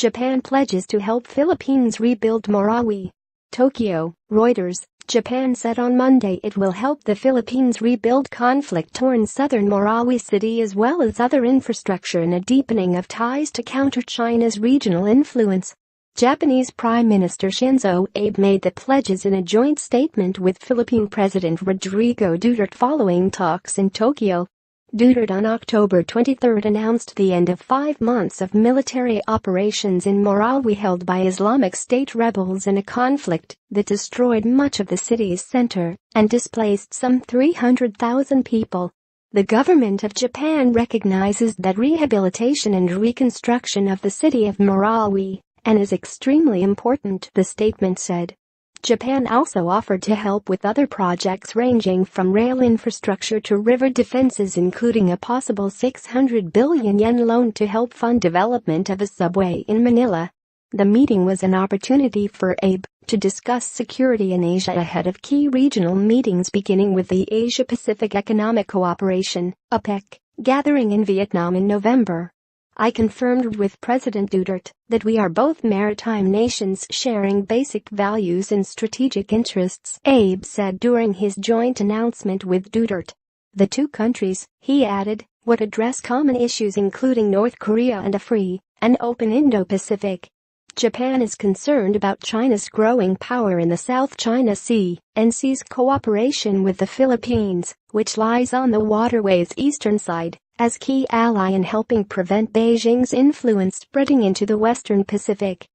Japan pledges to help Philippines rebuild Marawi. Tokyo, Reuters. Japan said on Monday it will help the Philippines rebuild conflict-torn southern Marawi city as well as other infrastructure in a deepening of ties to counter China's regional influence. Japanese Prime Minister Shinzo Abe made the pledges in a joint statement with Philippine President Rodrigo Duterte following talks in Tokyo. Duterte on October 23 announced the end of 5 months of military operations in Marawi held by Islamic State rebels in a conflict that destroyed much of the city's center and displaced some 300,000 people. The government of Japan recognizes that rehabilitation and reconstruction of the city of Marawi and is extremely important, the statement said. Japan also offered to help with other projects ranging from rail infrastructure to river defenses, including a possible 600 billion yen loan to help fund development of a subway in Manila. The meeting was an opportunity for Abe to discuss security in Asia ahead of key regional meetings beginning with the Asia-Pacific Economic Cooperation (APEC) gathering in Vietnam in November. I confirmed with President Duterte that we are both maritime nations sharing basic values and strategic interests, Abe said during his joint announcement with Duterte. The two countries, he added, would address common issues including North Korea and a free and open Indo-Pacific. Japan is concerned about China's growing power in the South China Sea and sees cooperation with the Philippines, which lies on the waterway's eastern side, as key ally in helping prevent Beijing's influence spreading into the Western Pacific.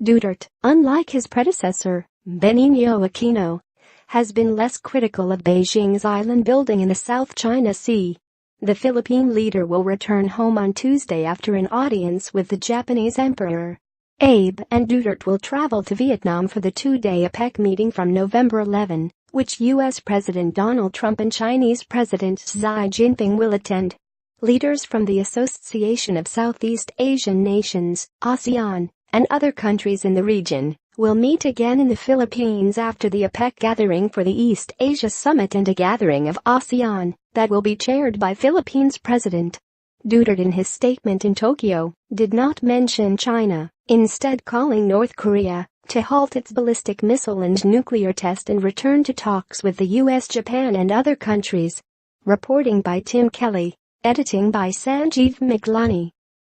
Duterte, unlike his predecessor, Benigno Aquino, has been less critical of Beijing's island building in the South China Sea. The Philippine leader will return home on Tuesday after an audience with the Japanese emperor. Abe and Duterte will travel to Vietnam for the two-day APEC meeting from November 11, which U.S. President Donald Trump and Chinese President Xi Jinping will attend. Leaders from the Association of Southeast Asian Nations, ASEAN, and other countries in the region will meet again in the Philippines after the APEC gathering for the East Asia Summit and a gathering of ASEAN that will be chaired by Philippines President. Duterte in his statement in Tokyo did not mention China, instead calling North Korea to halt its ballistic missile and nuclear test and return to talks with the U.S., Japan and other countries. Reporting by Tim Kelly. Editing by Sanjeev Miglani.